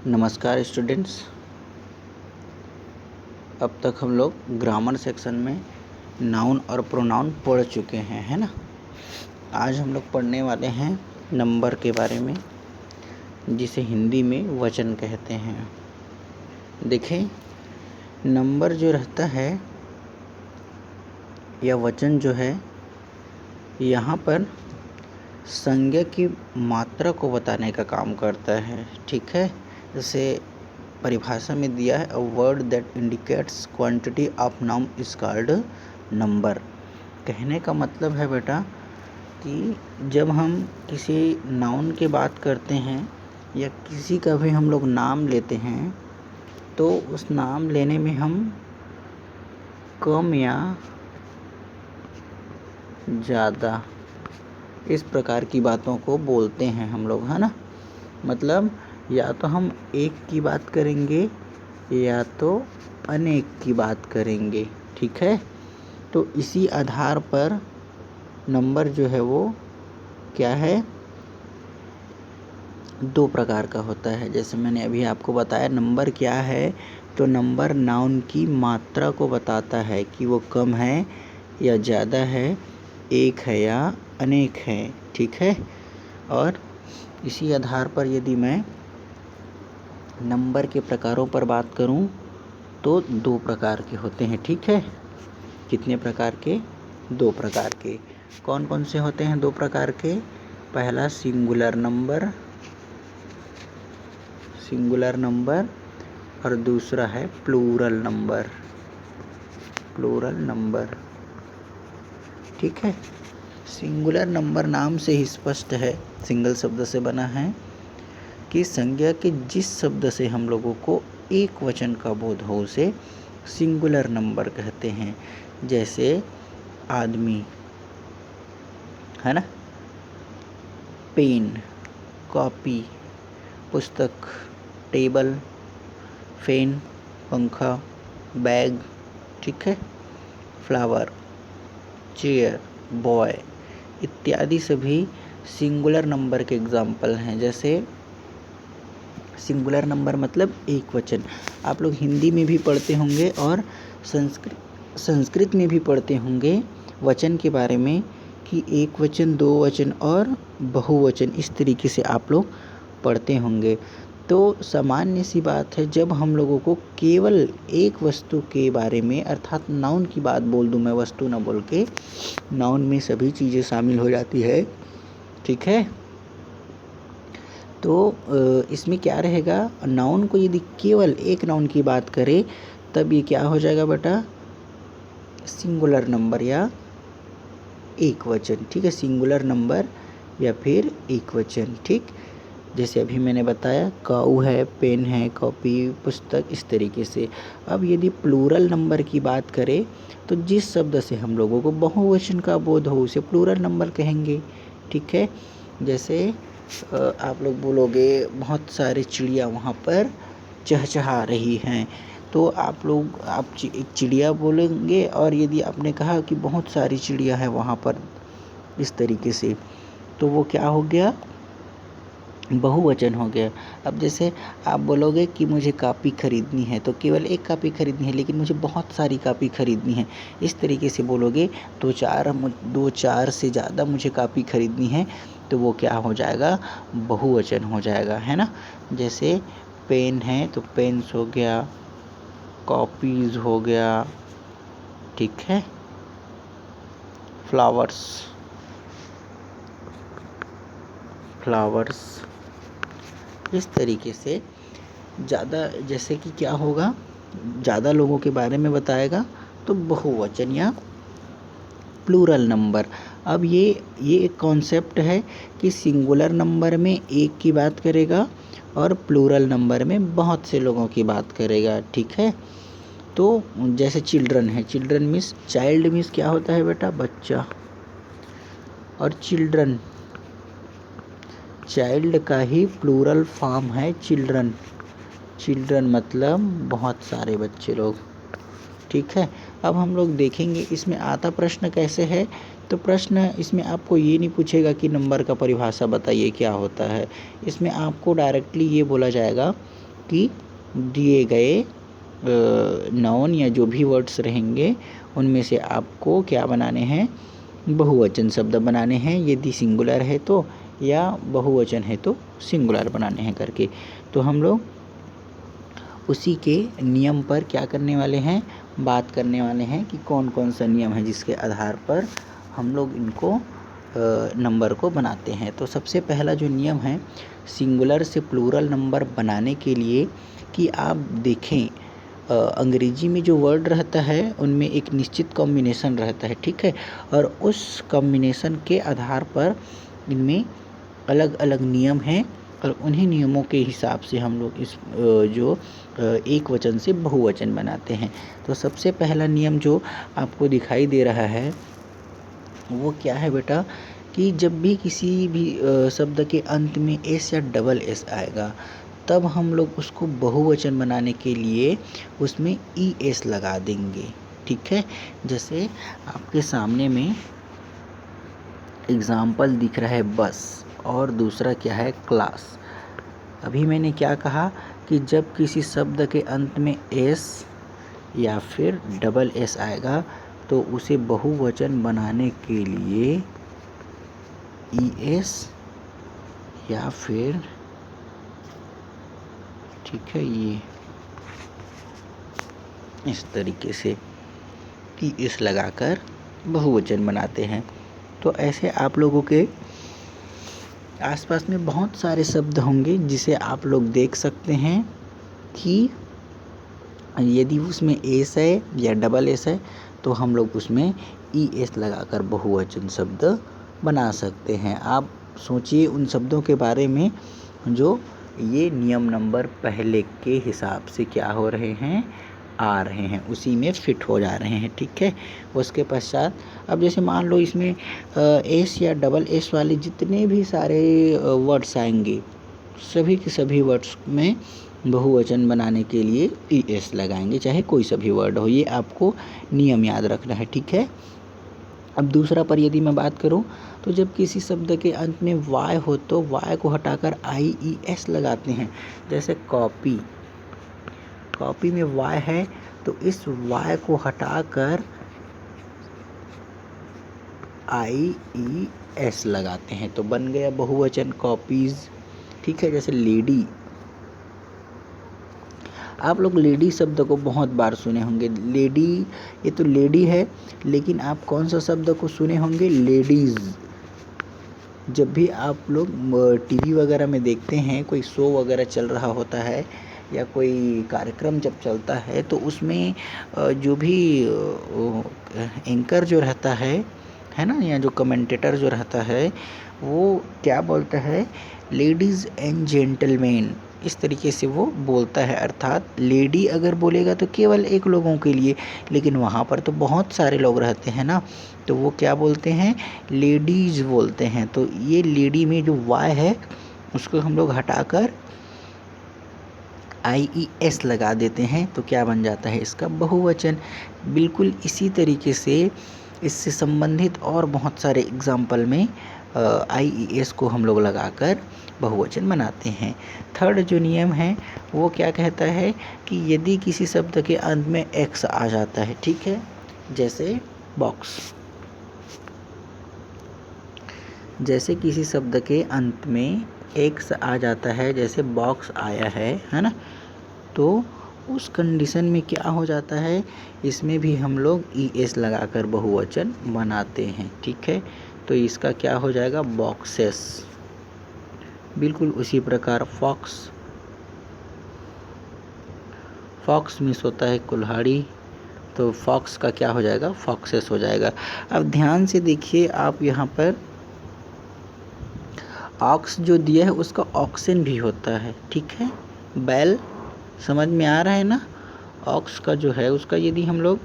नमस्कार स्टूडेंट्स। अब तक हम लोग ग्रामर सेक्शन में नाउन और प्रोनाउन पढ़ चुके हैं, है ना। आज हम लोग पढ़ने वाले हैं नंबर के बारे में, जिसे हिंदी में वचन कहते हैं। देखें, नंबर जो रहता है या वचन जो है, यहाँ पर संज्ञा की मात्रा को बताने का काम करता है। ठीक है, जैसे परिभाषा में दिया है, a word that indicates quantity of noun is called number. कहने का मतलब है बेटा कि जब हम किसी नाउन की बात करते हैं या किसी का भी हम लोग नाम लेते हैं, तो उस नाम लेने में हम कम या ज़्यादा इस प्रकार की बातों को बोलते हैं हम लोग, है ना। मतलब या तो हम एक की बात करेंगे या तो अनेक की बात करेंगे। ठीक है, तो इसी आधार पर नंबर जो है वो क्या है, दो प्रकार का होता है। जैसे मैंने अभी आपको बताया, नंबर क्या है, तो नंबर नाउन की मात्रा को बताता है कि वो कम है या ज़्यादा है, एक है या अनेक है। ठीक है, और इसी आधार पर यदि मैं नंबर के प्रकारों पर बात करूं तो दो प्रकार के होते हैं। ठीक है, कितने प्रकार के? दो प्रकार के। कौन कौन से होते हैं दो प्रकार के? पहला सिंगुलर नंबर और दूसरा है प्लूरल नंबर। ठीक है, सिंगुलर नंबर नाम से ही स्पष्ट है, सिंगल शब्द से बना है, कि संज्ञा के जिस शब्द से हम लोगों को एक वचन का बोध हो उसे सिंगुलर नंबर कहते हैं। जैसे आदमी, है ना, पेन, कॉपी, पुस्तक, टेबल, फैन, पंखा, बैग। ठीक है, फ्लावर, चेयर, बॉय इत्यादि सभी सिंगुलर नंबर के एग्जाम्पल हैं। जैसे सिंगुलर नंबर मतलब एक वचन। आप लोग हिंदी में भी पढ़ते होंगे और संस्कृत में भी पढ़ते होंगे वचन के बारे में, कि एक वचन, दो वचन और बहुवचन, इस तरीके से आप लोग पढ़ते होंगे। तो सामान्य सी बात है, जब हम लोगों को केवल एक वस्तु के बारे में, अर्थात नाउन की बात बोल दूं मैं, वस्तु ना बोल के, नाउन में सभी चीज़ें शामिल हो जाती है। ठीक है, तो इसमें क्या रहेगा, नाउन को यदि केवल एक नाउन की बात करें तब ये क्या हो जाएगा बेटा, सिंगुलर नंबर या एक वचन। ठीक है, सिंगुलर नंबर या फिर एक वचन। ठीक, जैसे अभी मैंने बताया, काऊ है, पेन है, कॉपी, पुस्तक, इस तरीके से। अब यदि प्लूरल नंबर की बात करें तो जिस शब्द से हम लोगों को बहुवचन का बोध हो उसे प्लूरल नंबर कहेंगे। ठीक है, जैसे आप लोग बोलोगे बहुत सारी चिड़िया वहाँ पर चहचहा रही हैं, तो आप एक चिड़िया बोलेंगे, और यदि आपने कहा कि बहुत सारी चिड़िया है वहाँ पर, इस तरीके से, तो वो क्या हो गया, बहुवचन हो गया। अब जैसे आप बोलोगे कि मुझे कापी खरीदनी है, तो केवल एक कापी खरीदनी है, लेकिन मुझे बहुत सारी कापी खरीदनी है, इस तरीके से बोलोगे, दो चार से ज़्यादा मुझे कापी खरीदनी है, तो वो क्या हो जाएगा, बहुवचन हो जाएगा, है ना। जैसे पेन है तो पेन्स हो गया, कॉपीज हो गया। ठीक है, फ्लावर्स, इस तरीके से ज़्यादा, जैसे कि क्या होगा, ज़्यादा लोगों के बारे में बताएगा तो बहुवचन या प्लूरल नंबर। अब ये एक कॉन्सेप्ट है कि सिंगुलर नंबर में एक की बात करेगा और प्लूरल नंबर में बहुत से लोगों की बात करेगा। ठीक है, तो जैसे चिल्ड्रन है, चिल्ड्रन मीन्स, चाइल्ड मीन्स क्या होता है बेटा, बच्चा, और चिल्ड्रन, चाइल्ड का ही प्लूरल फॉर्म है चिल्ड्रन मतलब बहुत सारे बच्चे लोग। ठीक है, अब हम लोग देखेंगे इसमें आता प्रश्न कैसे है। तो प्रश्न इसमें आपको ये नहीं पूछेगा कि नंबर का परिभाषा बताइए क्या होता है, इसमें आपको डायरेक्टली ये बोला जाएगा कि दिए गए नाउन या जो भी वर्ड्स रहेंगे उनमें से आपको क्या बनाने हैं, बहुवचन शब्द बनाने हैं, यदि सिंगुलर है तो, या बहुवचन है तो सिंगुलर बनाने हैं करके। तो हम लोग उसी के नियम पर क्या करने वाले हैं, बात करने वाले हैं कि कौन कौन सा नियम है जिसके आधार पर हम लोग इनको नंबर को बनाते हैं। तो सबसे पहला जो नियम है सिंगुलर से प्लूरल नंबर बनाने के लिए, कि आप देखें अंग्रेजी में जो वर्ड रहता है उनमें एक निश्चित कॉम्बिनेशन रहता है, ठीक है, और उस कॉम्बिनेशन के आधार पर इनमें अलग अलग नियम हैं और उन्हीं नियमों के हिसाब से हम लोग इस जो एक वचन से बहुवचन बनाते हैं। तो सबसे पहला नियम जो आपको दिखाई दे रहा है वो क्या है बेटा, कि जब भी किसी भी शब्द के अंत में एस या डबल एस आएगा तब हम लोग उसको बहुवचन बनाने के लिए उसमें ई एस लगा देंगे, ठीक है। जैसे आपके सामने में एग्जाम्पल दिख रहा है बस, और दूसरा क्या है क्लास। अभी मैंने क्या कहा कि जब किसी शब्द के अंत में एस या फिर डबल एस आएगा तो उसे बहुवचन बनाने के लिए ई एस या फिर, ठीक है, ये इस तरीके से ई एस लगाकर बहुवचन बनाते हैं। तो ऐसे आप लोगों के आसपास में बहुत सारे शब्द होंगे जिसे आप लोग देख सकते हैं कि यदि उसमें एस है या डबल एस है तो हम लोग उसमें ई एस लगाकर बहुवचन शब्द बना सकते हैं। आप सोचिए उन शब्दों के बारे में जो ये नियम नंबर पहले के हिसाब से क्या हो रहे हैं, आ रहे हैं, उसी में फिट हो जा रहे हैं, ठीक है। उसके पश्चात अब जैसे मान लो इसमें एस या डबल एस वाले जितने भी सारे वर्ड्स आएंगे सभी के सभी वर्ड्स में बहुवचन बनाने के लिए ई एस लगाएंगे, चाहे कोई सा भी वर्ड हो। ये आपको नियम याद रखना है, ठीक है। अब दूसरा पर यदि मैं बात करूं तो जब किसी शब्द के अंत में वाई हो तो वाई को हटाकर आई ई एस लगाते हैं। जैसे कॉपी, कॉपी में वाई है तो इस वाई को हटाकर आई ई एस लगाते हैं तो बन गया बहुवचन कॉपीज, ठीक है। जैसे लेडी, आप लोग लेडी शब्द को बहुत बार सुने होंगे। लेडी, ये तो लेडी है, लेकिन आप कौन सा शब्द को सुने होंगे, लेडीज। जब भी आप लोग टीवी वगैरह में देखते हैं, कोई शो वगैरह चल रहा होता है या कोई कार्यक्रम जब चलता है तो उसमें जो भी एंकर जो रहता है ना, या जो कमेंटेटर जो रहता है वो क्या बोलता है, लेडीज़ एंड जेंटलमैन, इस तरीके से वो बोलता है। अर्थात लेडी अगर बोलेगा तो केवल एक लोगों के लिए, लेकिन वहाँ पर तो बहुत सारे लोग रहते हैं ना, तो वो क्या बोलते हैं, लेडीज़ बोलते हैं। तो ये लेडी में जो वाई है उसको हम लोग हटाकर आई ई एस लगा देते हैं तो क्या बन जाता है, इसका बहुवचन। बिल्कुल इसी तरीके से इससे संबंधित और बहुत सारे एग्जाम्पल में आई ई एस को हम लोग लगाकर बहुवचन बनाते हैं। थर्ड जो नियम है वो क्या कहता है कि यदि किसी शब्द के अंत में एक्स आ जाता है, ठीक है, जैसे बॉक्स, जैसे किसी शब्द के अंत में एक्स आ जाता है, जैसे बॉक्स आया है ना, तो उस कंडीशन में क्या हो जाता है, इसमें भी हम लोग ई एस लगाकर बहुवचन बनाते हैं, ठीक है। तो इसका क्या हो जाएगा, बॉक्सेस। बिल्कुल उसी प्रकार फॉक्स, फॉक्स मिस होता है कुल्हाड़ी, तो फॉक्स का क्या हो जाएगा, फॉक्सेस हो जाएगा। अब ध्यान से देखिए आप यहाँ पर ऑक्स जो दिया है उसका ऑक्सन भी होता है, ठीक है। बैल, समझ में आ रहा है ना। ऑक्स का जो है उसका यदि हम लोग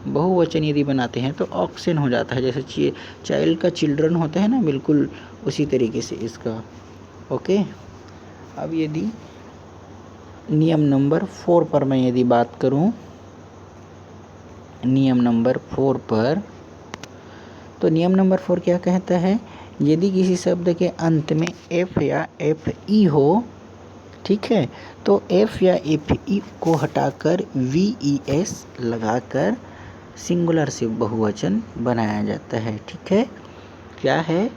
बहुवचन यदि बनाते हैं तो ऑक्सन हो जाता है। जैसे चाइल्ड का चिल्ड्रन होता है ना, बिल्कुल उसी तरीके से इसका, ओके। अब यदि नियम नंबर 4 पर मैं यदि बात करूं, नियम नंबर 4 पर, तो नियम नंबर 4 क्या कहता है, यदि किसी शब्द के अंत में एफ या एफ ई हो ठीक है। तो एफ या एफ ई को हटाकर वी ई एस लगाकर सिंगुलर से बहुवचन बनाया जाता है। ठीक है, क्या है,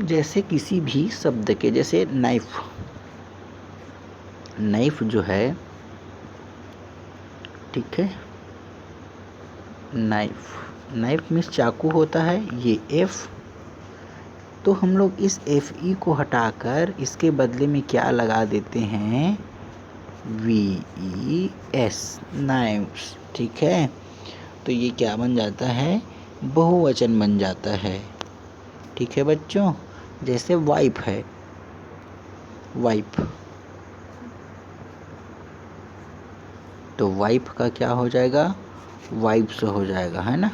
जैसे किसी भी शब्द के, जैसे नाइफ, नाइफ जो है, ठीक है, नाइफ, नाइफ मीन्स चाकू होता है, ये एफ। तो हम लोग इस एफ ई को हटाकर इसके बदले में क्या लगा देते हैं, वी ई एस, नाइफ्स। ठीक है, तो ये क्या बन जाता है, बहुवचन बन जाता है। ठीक है बच्चों, जैसे वाइप है, वाइप, तो वाइफ का क्या हो जाएगा, वाइफ्स हो जाएगा, है ना,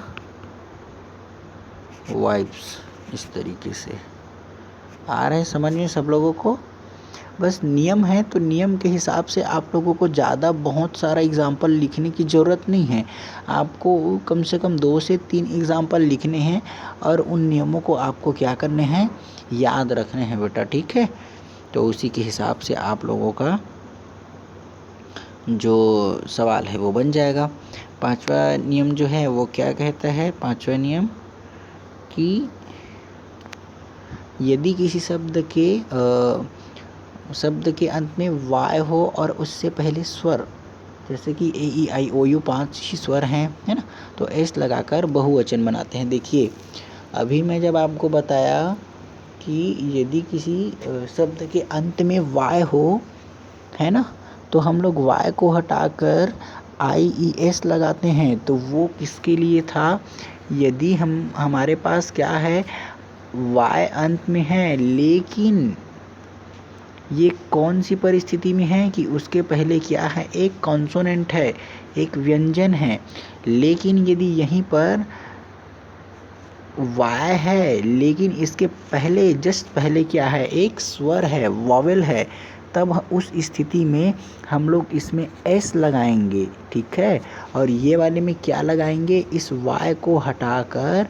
वाइफ्स। इस तरीके से आ रहे हैं समझ में सब लोगों को। बस नियम है, तो नियम के हिसाब से आप लोगों को ज़्यादा बहुत सारा एग्जाम्पल लिखने की ज़रूरत नहीं है। आपको कम से कम 2 से 3 एग्जाम्पल लिखने हैं और उन नियमों को आपको क्या करने हैं, याद रखने हैं बेटा। ठीक है, तो उसी के हिसाब से आप लोगों का जो सवाल है वो बन जाएगा। 5वां नियम जो है वो क्या कहता है, 5वां नियम कि यदि किसी शब्द के अंत में वाय हो और उससे पहले स्वर, जैसे कि ए ई आई ओ यू 5 ही स्वर हैं, है ना, तो एस लगाकर बहुवचन बनाते हैं। देखिए अभी मैं जब आपको बताया कि यदि किसी शब्द के अंत में वाय हो, है ना, तो हम लोग वाय को हटाकर आई ई एस लगाते हैं, तो वो किसके लिए था, यदि हमारे पास क्या है, वाय अंत में है, लेकिन ये कौन सी परिस्थिति में है कि उसके पहले क्या है, एक कॉन्सोनेंट है, एक व्यंजन है, लेकिन यदि यहीं पर वाय है लेकिन इसके पहले, जस्ट पहले क्या है, एक स्वर है, वॉवेल है, तब उस स्थिति में हम लोग इसमें एस लगाएंगे। ठीक है, और ये वाले में क्या लगाएंगे, इस वाय को हटाकर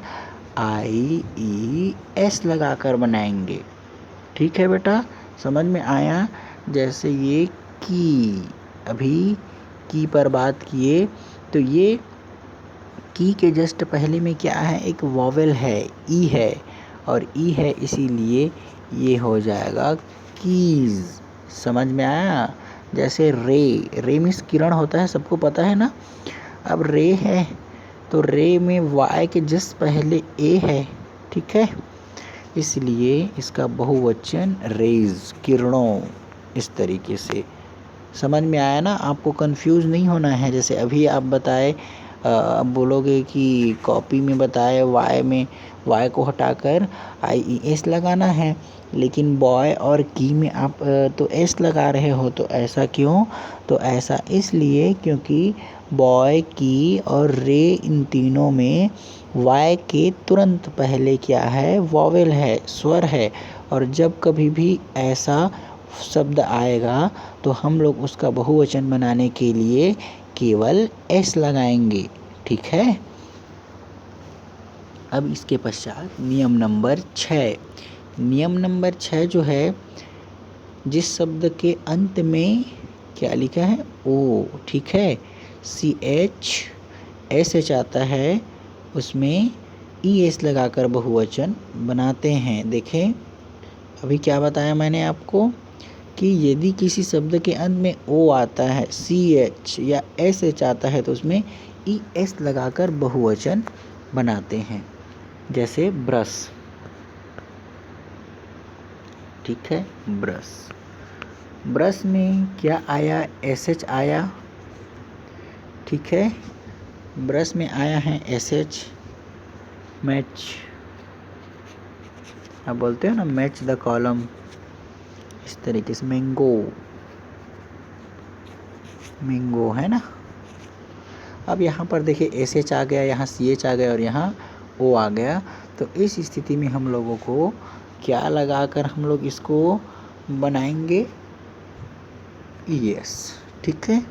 आई ई एस लगाकर बनाएंगे। ठीक है बेटा, समझ में आया। जैसे ये की, अभी की पर बात किए, तो ये की के जस्ट पहले में क्या है, एक वॉवेल है, ई है, और ई है इसीलिए ये हो जाएगा कीज। समझ में आया। जैसे रे, रे मीन्स किरण होता है, सबको पता है ना। अब रे है तो रे में वाई के जस्ट पहले ए है, ठीक है, इसलिए इसका बहुवचन रेज, किरणों। इस तरीके से समझ में आया ना, आपको कंफ्यूज नहीं होना है। जैसे अभी आप बताए, अब बोलोगे कि कॉपी में बताए वाई में, वाई को हटाकर आई ई एस लगाना है, लेकिन बॉय और की में आप तो एस लगा रहे हो, तो ऐसा क्यों, तो ऐसा इसलिए क्योंकि बॉय, की और रे, इन तीनों में वाई के तुरंत पहले क्या है, वॉवेल है, स्वर है, और जब कभी भी ऐसा शब्द आएगा तो हम लोग उसका बहुवचन बनाने के लिए केवल एस लगाएंगे। ठीक है, अब इसके पश्चात नियम नंबर 6। नियम नंबर 6 जो है, जिस शब्द के अंत में क्या लिखा है, ओ, ठीक है, सी एच एस एच आता है, उसमें ई एस लगाकर बहुवचन बनाते हैं। देखें अभी क्या बताया मैंने आपको कि यदि किसी शब्द के अंत में ओ आता है, सी एच या एस एच आता है, तो उसमें ई एस लगाकर बहुवचन बनाते हैं। जैसे ब्रश, ठीक है, ब्रश, ब्रश में क्या आया, एस एच आया, ठीक है, ब्रश में आया है एस एच। मैच, आप बोलते हो ना, मैच द कॉलम, इस तरीके से। मैंगो, मैंगो है ना। अब यहाँ पर देखिए एस एच आ गया, यहाँ सी एच आ गया और यहाँ ओ आ गया, तो इस स्थिति में हम लोगों को क्या लगाकर हम लोग इसको बनाएंगे, ई एस। ठीक है,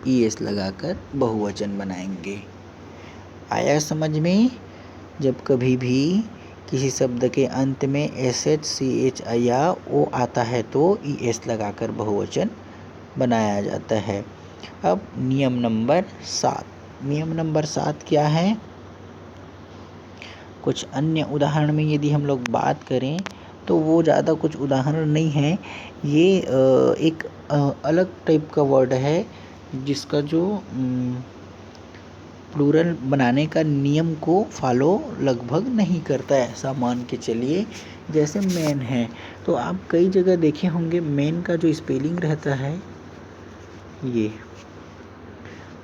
ई एस लगाकर बहुवचन बनाएंगे। आया समझ में। जब कभी भी किसी शब्द के अंत में SH CH या O आता है तो ES लगाकर बहुवचन बनाया जाता है। अब नियम नंबर 7, नियम नंबर 7 क्या है? कुछ अन्य उदाहरण में यदि हम लोग बात करें तो वो ज़्यादा कुछ उदाहरण नहीं है, ये एक अलग टाइप का वर्ड है जिसका जो प्लूरल बनाने का नियम को फॉलो लगभग नहीं करता है, ऐसा मान के चलिए। जैसे मैन है, तो आप कई जगह देखे होंगे मैन का जो स्पेलिंग रहता है ये,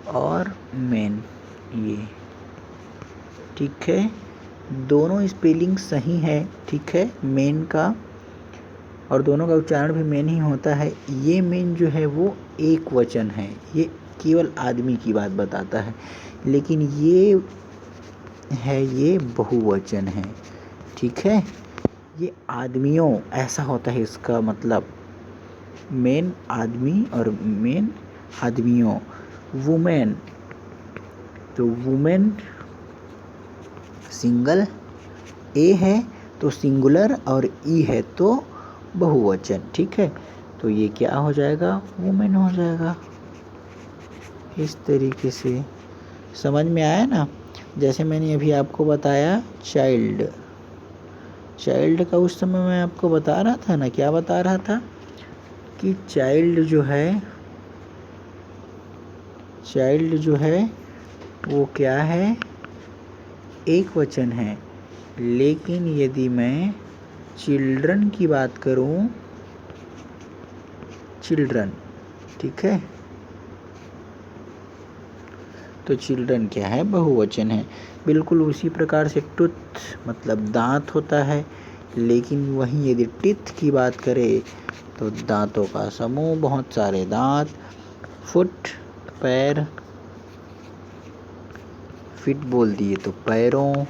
और मैन ये, ठीक है, दोनों स्पेलिंग सही है, ठीक है, मेन का, और दोनों का उच्चारण भी मेन ही होता है। ये मेन जो है वो एक वचन है, ये केवल आदमी की बात बताता है, लेकिन ये है ये बहुवचन है, ठीक है, ये आदमियों ऐसा होता है, इसका मतलब मेन आदमी और मेन आदमियों। वुमेन, तो वुमेन सिंगल, ए है तो सिंगुलर और ई है तो बहुवचन, ठीक है, तो ये क्या हो जाएगा? वुमेन हो जाएगा। इस तरीके से समझ में आया ना? जैसे मैंने अभी आपको बताया चाइल्ड, चाइल्ड का उस समय मैं आपको बता रहा था ना, क्या बता रहा था कि चाइल्ड जो है वो क्या है? एक वचन है। लेकिन यदि मैं चिल्ड्रन की बात करूं, चिल्ड्रन, ठीक है, तो चिल्ड्रन क्या है? बहुवचन है। बिल्कुल उसी प्रकार से टूथ मतलब दांत होता है, लेकिन वहीं यदि टीथ की बात करें तो दांतों का समूह, बहुत सारे दांत। फुट पैर, फिट बोल दिए तो पैरों।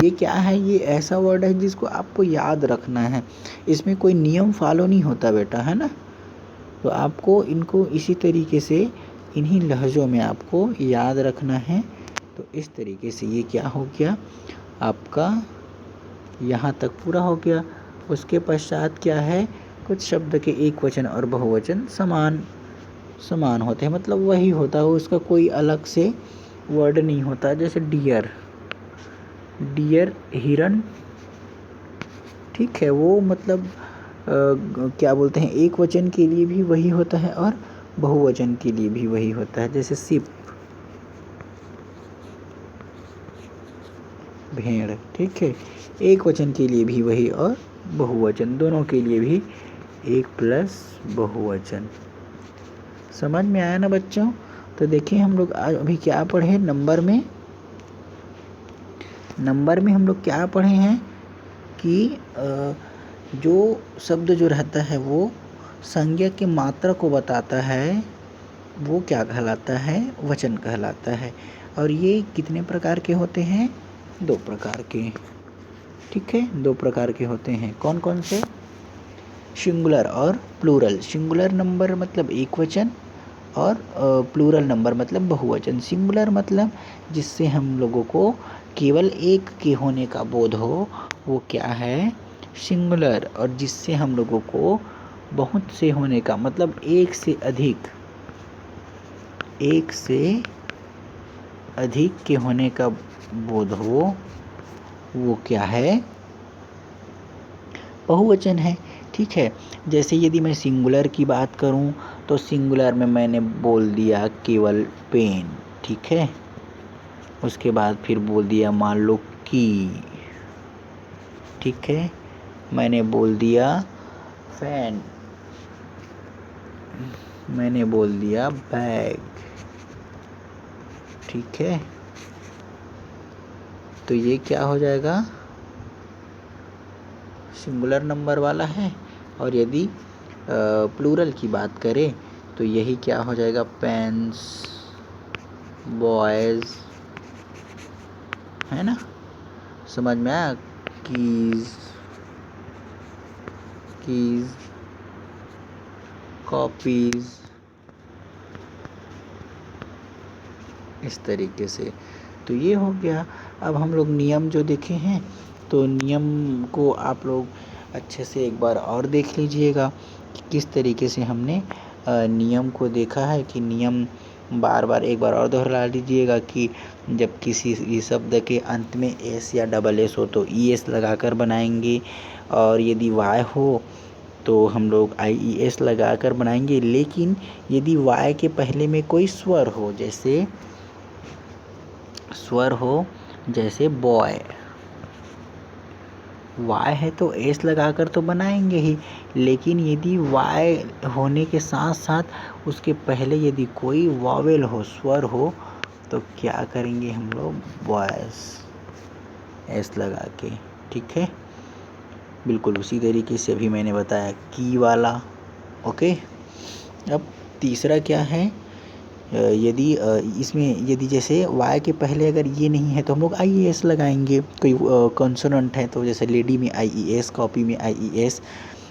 ये क्या है? ये ऐसा वर्ड है जिसको आपको याद रखना है, इसमें कोई नियम फॉलो नहीं होता बेटा, है ना, तो आपको इनको इसी तरीके से इन्हीं लहजों में आपको याद रखना है। तो इस तरीके से ये क्या हो गया आपका, यहाँ तक पूरा हो गया। उसके पश्चात क्या है? कुछ शब्द के एक वचन और बहुवचन समान होते हैं, मतलब वही होता है, उसका कोई अलग से वर्ड नहीं होता। जैसे डियर, डियर हिरन, ठीक है, वो मतलब क्या बोलते हैं, एक वचन के लिए भी वही होता है और बहुवचन के लिए भी वही होता है। जैसे सिप, भेड़, ठीक है, एक वचन के लिए भी वही और बहुवचन दोनों के लिए भी एक प्लस बहुवचन। समझ में आया ना बच्चों? तो देखिए हम लोग अभी क्या पढ़े, नंबर में हम लोग क्या पढ़े हैं कि जो शब्द जो रहता है वो संज्ञा की मात्रा को बताता है, वो क्या कहलाता है? वचन कहलाता है। और ये कितने प्रकार के होते हैं? 2 प्रकार के, ठीक है, 2 प्रकार के होते हैं। कौन कौन से? सिंगुलर और प्लूरल। सिंगुलर नंबर मतलब एक वचन, और प्लूरल नंबर मतलब बहुवचन। सिंगुलर मतलब जिससे हम लोगों को केवल एक के होने का बोध हो, वो क्या है? सिंगुलर। और जिससे हम लोगों को बहुत से होने का मतलब एक से अधिक के होने का बोध हो, वो क्या है? बहुवचन है, ठीक है। जैसे यदि मैं सिंगुलर की बात करूं तो सिंगुलर में मैंने बोल दिया केवल पेन, ठीक है, उसके बाद फिर बोल दिया मान लो की, ठीक है, मैंने बोल दिया फैन, मैंने बोल दिया बैग, ठीक है, तो ये क्या हो जाएगा? सिंगुलर नंबर वाला है। और यदि प्लूरल की बात करें तो यही क्या हो जाएगा? पेन्स, बॉयज, है ना, समझ में आया? कीज, कॉपीज, इस तरीके से। तो ये हो गया। अब हम लोग नियम जो देखे हैं तो नियम को आप लोग अच्छे से एक बार और देख लीजिएगा कि किस तरीके से हमने नियम को देखा है। कि नियम बार बार एक बार और दोहरा लीजिएगा कि जब किसी शब्द के अंत में एस या डबल एस हो तो ई एस लगाकर बनाएंगे, और यदि वाई हो तो हम लोग आई ई एस लगाकर बनाएंगे। लेकिन यदि वाई के पहले में कोई स्वर हो, जैसे बॉय, वाई है तो एस लगाकर तो बनाएंगे ही, लेकिन यदि वाई होने के साथ साथ उसके पहले यदि कोई वॉवेल हो, स्वर हो, तो क्या करेंगे हम लोग, बॉयस, एस लगा के। ठीक है, बिल्कुल उसी तरीके से अभी मैंने बताया की वाला। ओके, अब तीसरा क्या है, यदि जैसे वाई के पहले अगर ये नहीं है तो हम लोग आई ई एस लगाएंगे। कोई कॉन्सोनेंट है तो जैसे लेडी में आई ई एस, कॉपी में आई ई एस।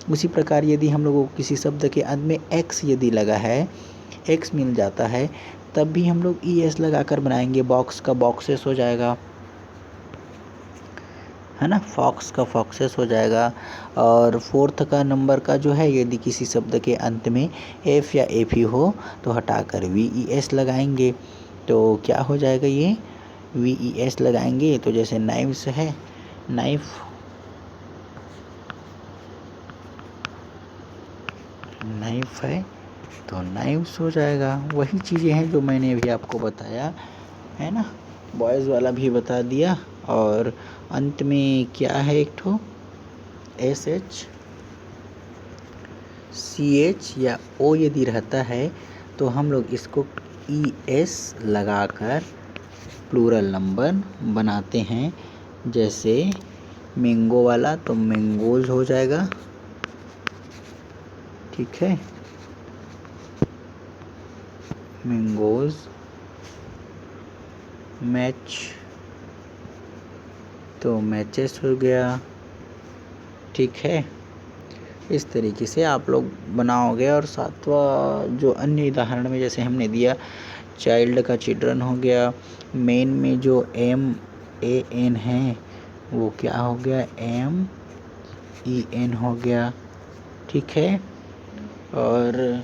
उसी प्रकार यदि हम लोगों को किसी शब्द के अंत में एक्स यदि लगा है, एक्स मिल जाता है, तब भी हम लोग ई एस लगाकर बनाएंगे। बॉक्स का बॉक्सेस हो जाएगा, है ना, फॉक्स का फॉक्सेस हो जाएगा। और फोर्थ का नंबर का जो है, यदि किसी शब्द के अंत में एफ या एफ ही हो तो हटाकर वी ई एस लगाएंगे, तो क्या हो जाएगा, ये वी ई एस लगाएंगे। तो जैसे नाइफ्स है, नाइफ है तो नाइफ्स हो जाएगा। वही चीज़ें हैं जो मैंने अभी आपको बताया, है ना, बॉयज़ वाला भी बता दिया। और अंत में क्या है, एक ठो एस एच सी एच या ओ यदि रहता है तो हम लोग इसको ई एस लगाकर प्लूरल नंबर बनाते हैं। जैसे मैंगो वाला तो मैंगोज हो जाएगा। ठीक है, मैंगोज। मैच तो मैचेस हो गया। ठीक है, इस तरीके से आप लोग बनाओगे। और सातवां जो अन्य उदाहरण में जैसे हमने दिया, चाइल्ड का चिल्ड्रन हो गया। मेन में जो एम ए एन है वो क्या हो गया, एम ई एन हो गया। ठीक है, और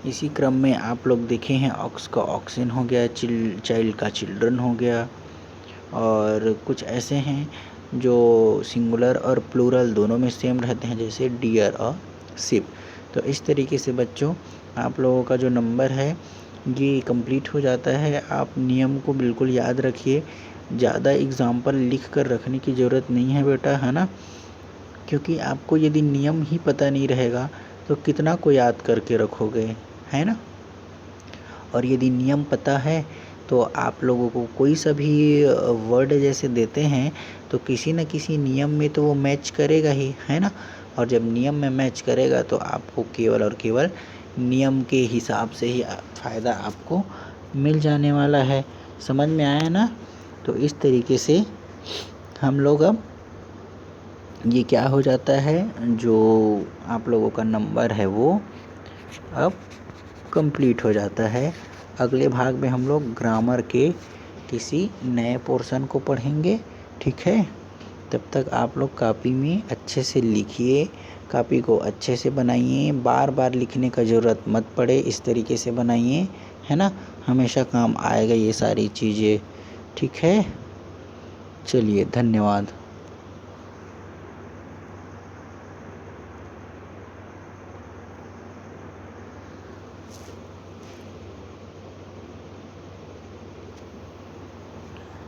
इसी क्रम में आप लोग देखे हैं, ऑक्स का ऑक्सिन हो गया, चाइल्ड का चिल्ड्रन हो गया। और कुछ ऐसे हैं जो सिंगुलर और प्लूरल दोनों में सेम रहते हैं, जैसे डियर और शिप। तो इस तरीके से बच्चों आप लोगों का जो नंबर है ये कंप्लीट हो जाता है। आप नियम को बिल्कुल याद रखिए, ज़्यादा एग्जाम्पल लिख कर रखने की ज़रूरत नहीं है बेटा, है ना, क्योंकि आपको यदि नियम ही पता नहीं रहेगा तो कितना को याद करके रखोगे, है ना। और यदि नियम पता है तो आप लोगों को कोई सा भी वर्ड जैसे देते हैं तो किसी न किसी नियम में तो वो मैच करेगा ही, है ना। और जब नियम में मैच करेगा तो आपको केवल और केवल नियम के हिसाब से ही फ़ायदा आपको मिल जाने वाला है। समझ में आया ना। तो इस तरीके से हम लोग अब ये क्या हो जाता है, जो आप लोगों का नंबर है वो अब कंप्लीट हो जाता है। अगले भाग में हम लोग ग्रामर के किसी नए पोर्शन को पढ़ेंगे। ठीक है, तब तक आप लोग कापी में अच्छे से लिखिए, कापी को अच्छे से बनाइए, बार बार लिखने का ज़रूरत मत पड़े, इस तरीके से बनाइए, है ना, हमेशा काम आएगा ये सारी चीज़ें। ठीक है, चलिए, धन्यवाद।